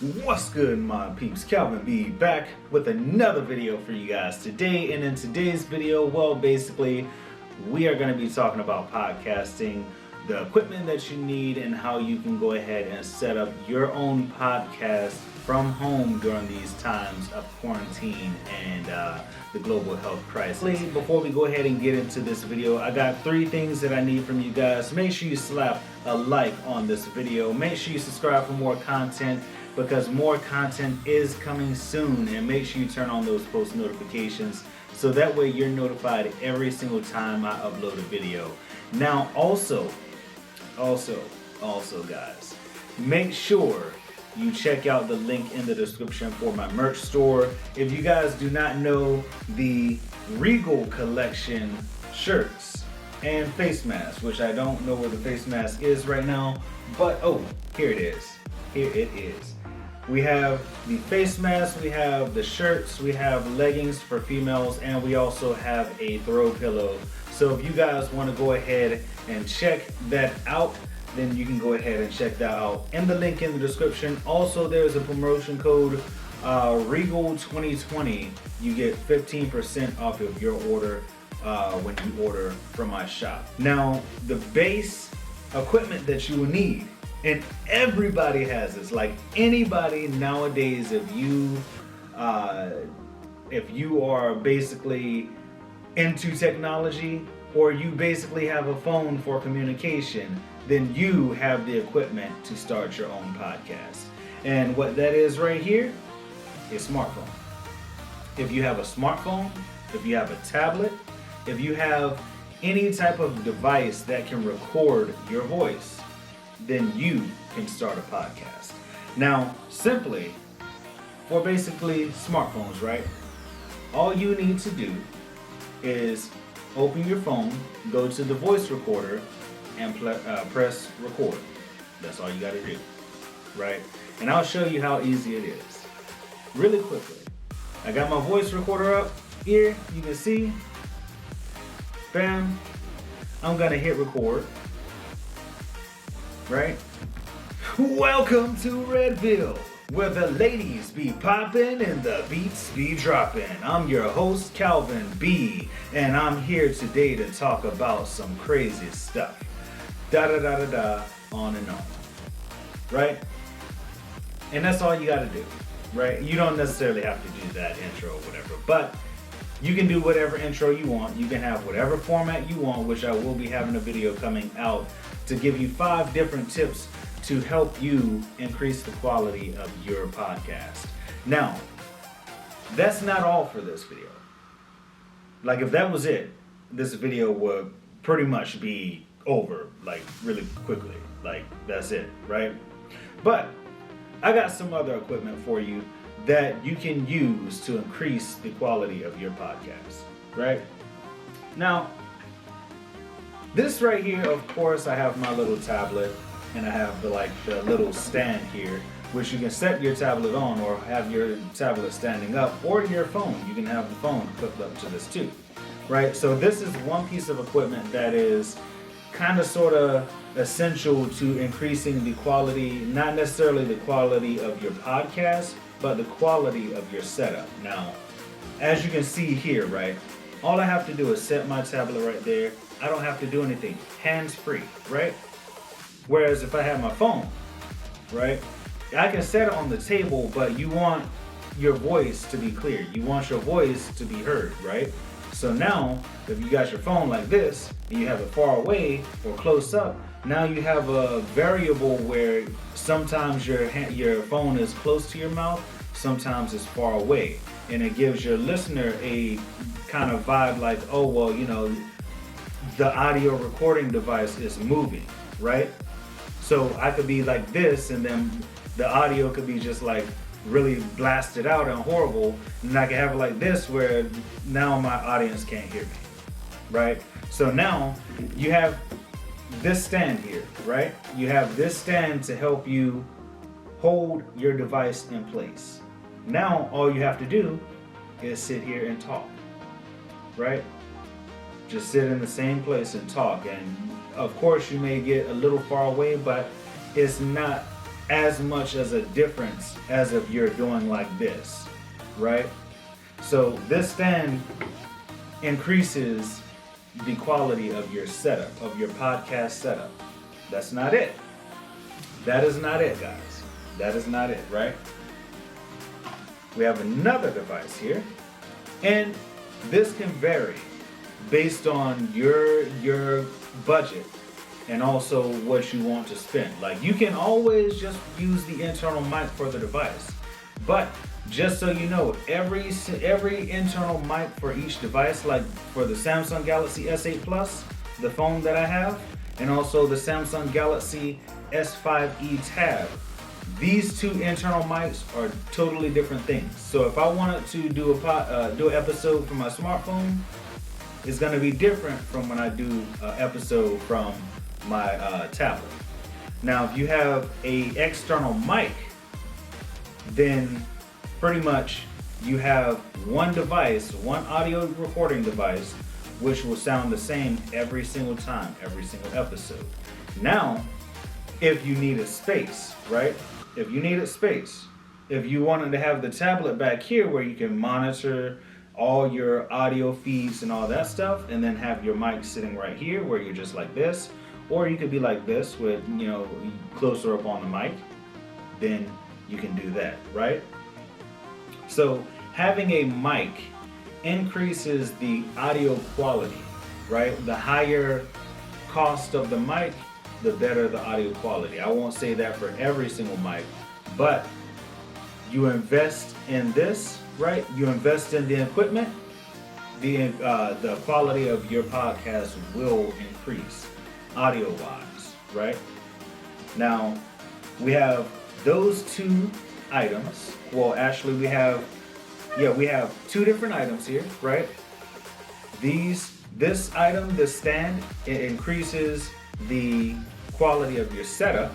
What's good, my peeps? Calvin B back with another video for you guys today. And in today's video, well, basically, we are going to be talking about podcasting, the equipment that you need, and how you can go ahead and set up your own podcast from home during these times of quarantine and the global health crisis. Before we go ahead and get into this video, I got 3 things that I need from you guys. Make sure you slap a like on this video. Make sure you subscribe for more content, because more content is coming soon, and make sure you turn on those post notifications so that way you're notified every single time I upload a video. Now also guys, make sure you check out the link in the description for my merch store. If you guys do not know, the Regal collection shirts and face masks, which I don't know where the face mask is right now, but oh, here it is. Here it is. We have the face mask, we have the shirts, we have leggings for females, and we also have a throw pillow. So if you guys want to go ahead and check that out, then you can go ahead and check that out in the link in the description. Also, there's a promotion code Regal 2020. You get 15% off of your order when you order from my shop. Now, the base equipment that you will need, and everybody has this, like anybody nowadays, if you are basically into technology, or you basically have a phone for communication, then you have the equipment to start your own podcast. And what that is right here is smartphone. If you have a smartphone, if you have a tablet, if you have any type of device that can record your voice, then you can start a podcast. Now, simply, for basically smartphones, right? All you need to do is open your phone, go to the voice recorder, and press record. That's all you gotta do, right? And I'll show you how easy it is. Really quickly. I got my voice recorder up here, you can see. Bam. I'm gonna hit record. Right? Welcome to Redville, where the ladies be poppin' and the beats be droppin'. I'm your host, Calvin B, and I'm here today to talk about some crazy stuff. On and on. Right? And that's all you gotta do, right? You don't necessarily have to do that intro or whatever, but you can do whatever intro you want. You can have whatever format you want, which I will be having a video coming out to give you 5 different tips to help you increase the quality of your podcast. Now, that's not all for this video. Like, if that was it, this video would pretty much be over, like, really quickly. Like, that's it, right? But I got some other equipment for you that you can use to increase the quality of your podcast, right? Now, this right here, of course, I have my little tablet, and I have the little stand here, which you can set your tablet on, or have your tablet standing up, or your phone. You can have the phone hooked up to this too, right? So this is one piece of equipment that is kind of sort of essential to increasing the quality, not necessarily the quality of your podcast, but the quality of your setup. Now, as you can see here, right, all I have to do is set my tablet right there. I don't have to do anything, hands-free, right? Whereas if I have my phone, right, I can set it on the table, but you want your voice to be clear. You want your voice to be heard, right? So now, if you got your phone like this, and you have it far away or close up, now you have a variable where sometimes your phone is close to your mouth, sometimes it's far away. And it gives your listener a kind of vibe like, oh, well, you know, the audio recording device is moving, right? So I could be like this, and then the audio could be just like really blasted out and horrible, and I can have it like this where now my audience can't hear me, right? So now you have this stand here, right? You have this stand to help you hold your device in place. Now all you have to do is sit here and talk, right? Just sit in the same place and talk. And of course you may get a little far away, but it's not as much as a difference as if you're doing like this, right? So this stand increases the quality of your setup, of your podcast setup. That's not it. That is not it, guys. That is not it, right? We have another device here, and this can vary based on your budget and also what you want to spend. Like, you can always just use the internal mic for the device, but just so you know, every internal mic for each device, like for the Samsung Galaxy S8 Plus, the phone that I have, and also the Samsung Galaxy S5e Tab, these two internal mics are totally different things. So if I wanted to do an episode from my smartphone, it's going to be different from when I do an episode from my tablet. Now, if you have a external mic, then pretty much you have one device, one audio recording device, which will sound the same every single time, every single episode. Now, if you need a space, right? If you need a space, if you wanted to have the tablet back here where you can monitor all your audio feeds and all that stuff, and then have your mic sitting right here where you're just like this, or you could be like this with, you know, closer up on the mic, then you can do that, right? So having a mic increases the audio quality, right? The higher cost of the mic, the better the audio quality. I won't say that for every single mic, but you invest in this, right? You invest in the equipment, the quality of your podcast will increase audio-wise, right? Now, we have those two items. Well, actually, we have two different items here, right? This item, this stand, it increases the quality of your setup.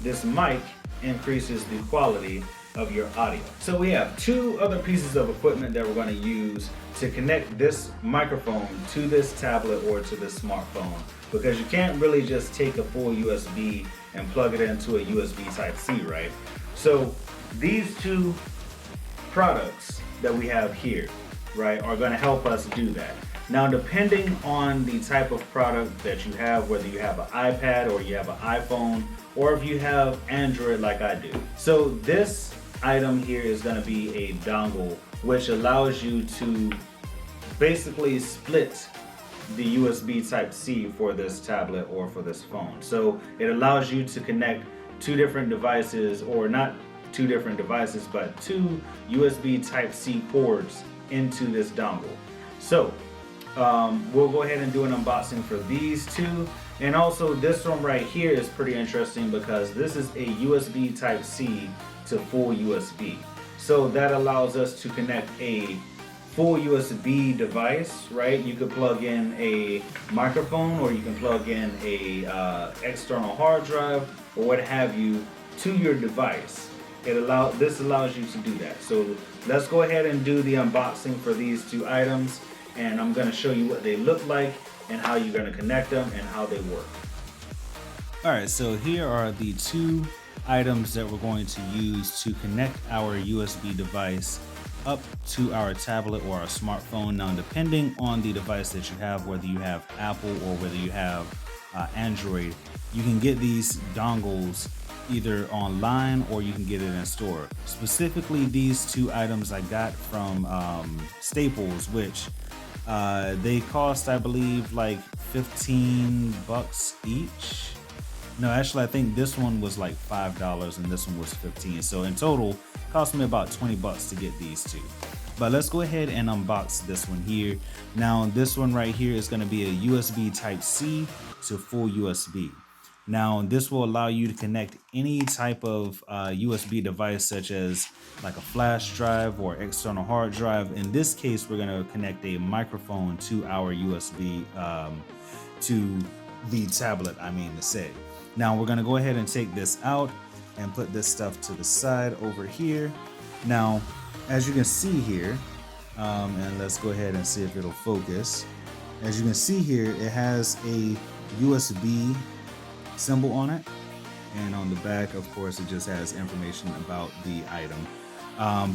This mic increases the quality of your audio. So we have two other pieces of equipment that we're going to use to connect this microphone to this tablet or to this smartphone, because you can't really just take a full USB and plug it into a USB Type-C, right? So these two products that we have here, right, are going to help us do that. Now, depending on the type of product that you have, whether you have an iPad or you have an iPhone, or if you have Android like I do. So this item here is going to be a dongle, which allows you to basically split the USB Type-C for this tablet or for this phone. So it allows you to connect two different devices, or not two different devices, but two USB Type-C ports into this dongle. So we'll go ahead and do an unboxing for these two. And also this one right here is pretty interesting because this is a USB Type-C to full USB. So that allows us to connect a full USB device, right? You could plug in a microphone, or you can plug in a external hard drive or what have you to your device. This allows you to do that. So let's go ahead and do the unboxing for these two items, and I'm going to show you what they look like and how you're going to connect them and how they work. Alright, so here are the two items that we're going to use to connect our USB device up to our tablet or our smartphone. Now, depending on the device that you have, whether you have Apple or whether you have Android, you can get these dongles either online or you can get it in store. Specifically, these two items I got from Staples, which they cost, I believe, like $15 each. No, actually, I think this one was like $5 and this one was $15. So in total, it cost me about $20 to get these two. But let's go ahead and unbox this one here. Now, this one right here is going to be a USB Type-C to full USB. Now, this will allow you to connect any type of USB device, such as like a flash drive or external hard drive. In this case, we're going to connect a microphone to our USB, to the tablet, I mean to say. Now, we're going to go ahead and take this out and put this stuff to the side over here. Now, as you can see here, and let's go ahead and see if it'll focus. As you can see here, it has a USB symbol on it. and on the back, of course, it just has information about the item.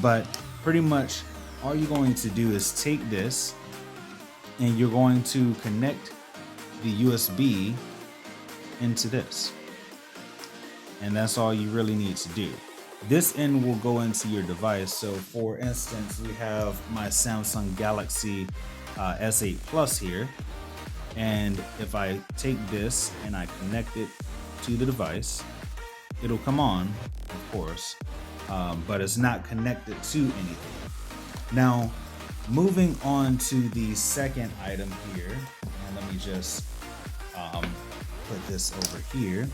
But pretty much all you're going to do is take this and you're going to connect the USB into this. And that's all you really need to do. This end will go into your device. So for instance, we have my Samsung Galaxy S8 Plus here. And if I take this and I connect it to the device, it'll come on, of course, but it's not connected to anything. Now, moving on to the second item here, and let me just put this over here.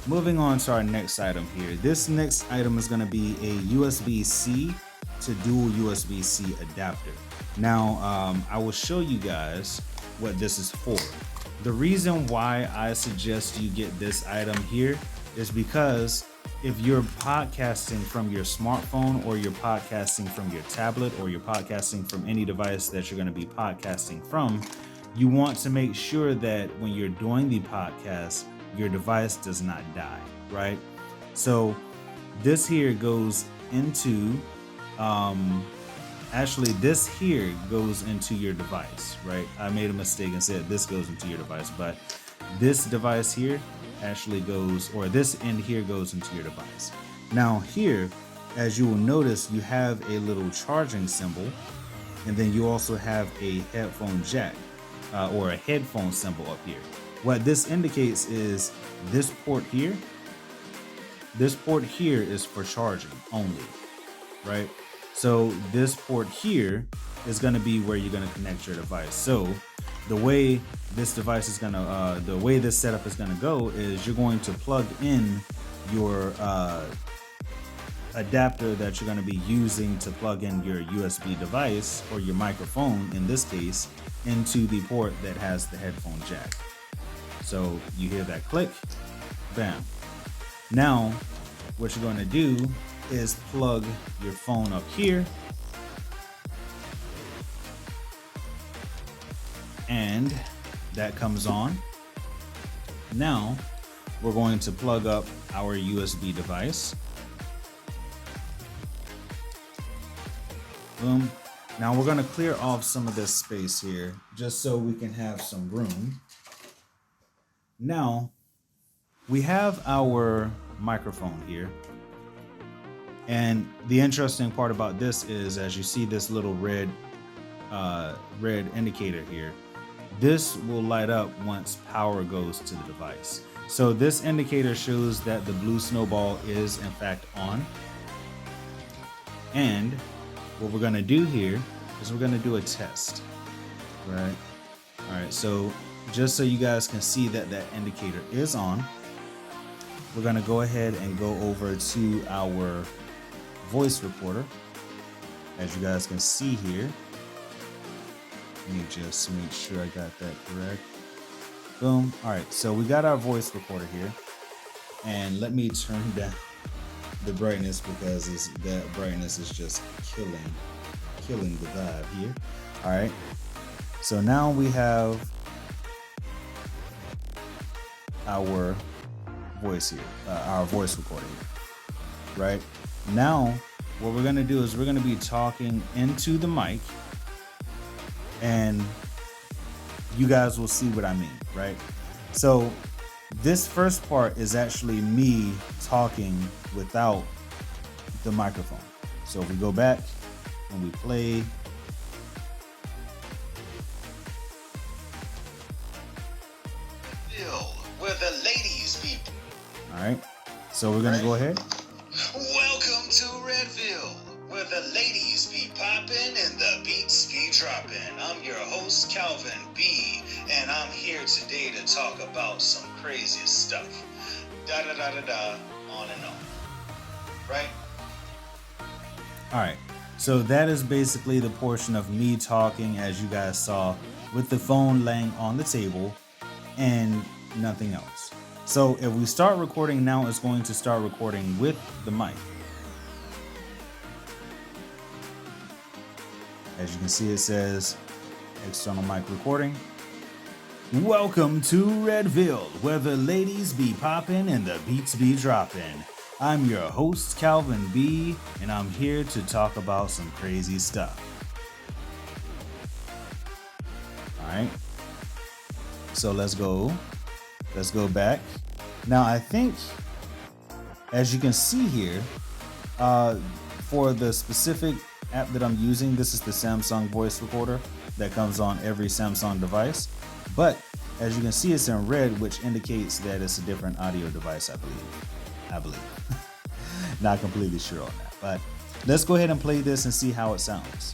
Moving on to our next item here. This next item is going to be a USB-C to dual USB-C adapter. Now, I will show you guys what this is for. The reason why I suggest you get this item here is because if you're podcasting from your smartphone or you're podcasting from your tablet or you're podcasting from any device that you're going to be podcasting from, you want to make sure that when you're doing the podcast, your device does not die, right? So this here goes into, actually this here goes into your device, right? I made a mistake and said this goes into your device, but this device here actually goes, or this end here goes into your device. Now here, as you will notice, you have a little charging symbol, and then you also have a headphone jack or a headphone symbol up here. What this indicates is this port here is for charging only, right? So this port here is going to be where you're going to connect your device. So the way this device is going to, the way this setup is going to go is you're going to plug in your adapter that you're going to be using to plug in your USB device or your microphone in this case into the port that has the headphone jack. So you hear that click, bam. Now, what you're going to do is plug your phone up here, and that comes on. Now, we're going to plug up our USB device. Boom. Now we're going to clear off some of this space here just so we can have some room. Now, we have our microphone here. And the interesting part about this is, as you see this little red indicator here, this will light up once power goes to the device. So this indicator shows that the blue snowball is in fact on. And what we're going to do here is we're going to do a test, right? All right, so just so you guys can see that that indicator is on, we're going to go ahead and go over to our voice recorder. As you guys can see here, let me just make sure I got that correct. Boom. All right, so we got our voice recorder here, and let me turn down the brightness because that brightness is just killing the vibe here. All right, so now we have our voice here, our voice recorder here, right? Now, what we're gonna do is we're gonna be talking into the mic, and you guys will see what I mean, right? So this first part is actually me talking without the microphone. So if we go back and we play, where the ladies be. All right, so we're gonna go ahead. Welcome to Redville, where the ladies be poppin' and the beats be droppin'. I'm your host, Calvin B, and I'm here today to talk about some crazy stuff. Da da da da da, on and on. Right? All right, so that is basically the portion of me talking, as you guys saw, with the phone laying on the table and nothing else. So if we start recording now, it's going to start recording with the mic. As you can see, it says external mic recording. Welcome to Redville, where the ladies be poppin' and the beats be droppin'. I'm your host, Calvin B, and I'm here to talk about some crazy stuff. Alright, so let's go back. Now I think, as you can see here, for the specific app that I'm using, this is the Samsung voice recorder that comes on every Samsung device. But as you can see, it's in red, which indicates that it's a different audio device, I believe. Not completely sure on that, but let's go ahead and play this and see how it sounds.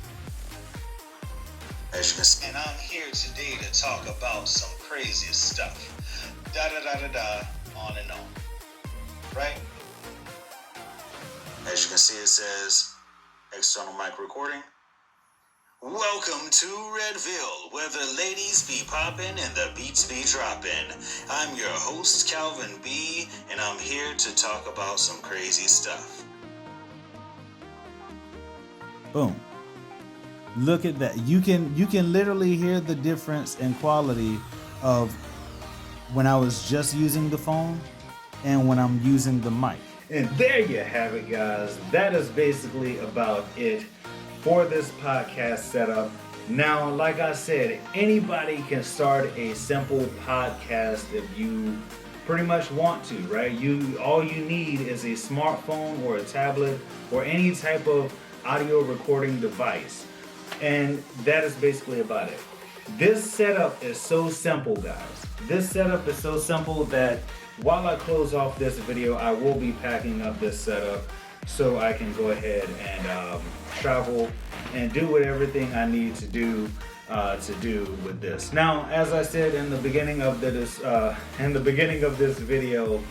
And I'm here today to talk about some crazy stuff. Da da da da da, on and on. Right? As you can see, it says external mic recording. Welcome to Redville, where the ladies be poppin' and the beats be droppin'. I'm your host, Calvin B, and I'm here to talk about some crazy stuff. Boom. Look at that. You can literally hear the difference in quality of when I was just using the phone and when I'm using the mic. And there you have it, guys. That is basically about it for this podcast setup. Now, like I said, anybody can start a simple podcast if you pretty much want to, right? All you need is a smartphone or a tablet or any type of audio recording device. And that is basically about it. This setup is so simple, guys. This setup is so simple that while I close off this video, I will be packing up this setup so I can go ahead and travel and do everything I need to do with this. Now, as I said in the beginning of this video,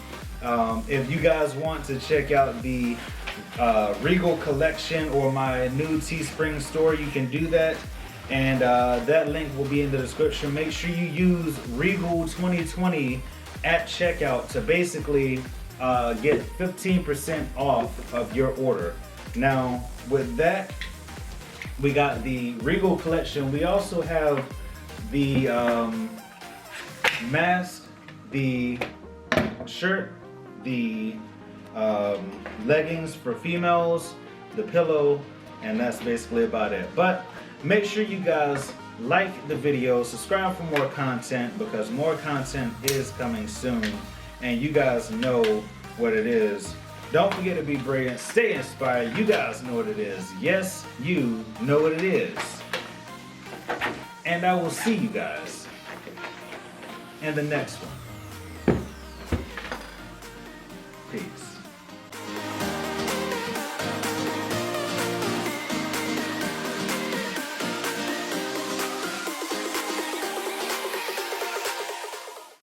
if you guys want to check out the Regal collection or my new Teespring store, you can do that, and that link will be in the description. Make sure you use Regal 2020 at checkout to basically get 15% off of your order. Now, with that, we got the Regal collection. We also have the mask, the shirt, the leggings for females, the pillow, and that's basically about it. But make sure you guys like the video, subscribe for more content, because more content is coming soon, and you guys know what it is. Don't forget to be brilliant, stay inspired. You guys know what it is. Yes, you know what it is. And I will see you guys in the next one.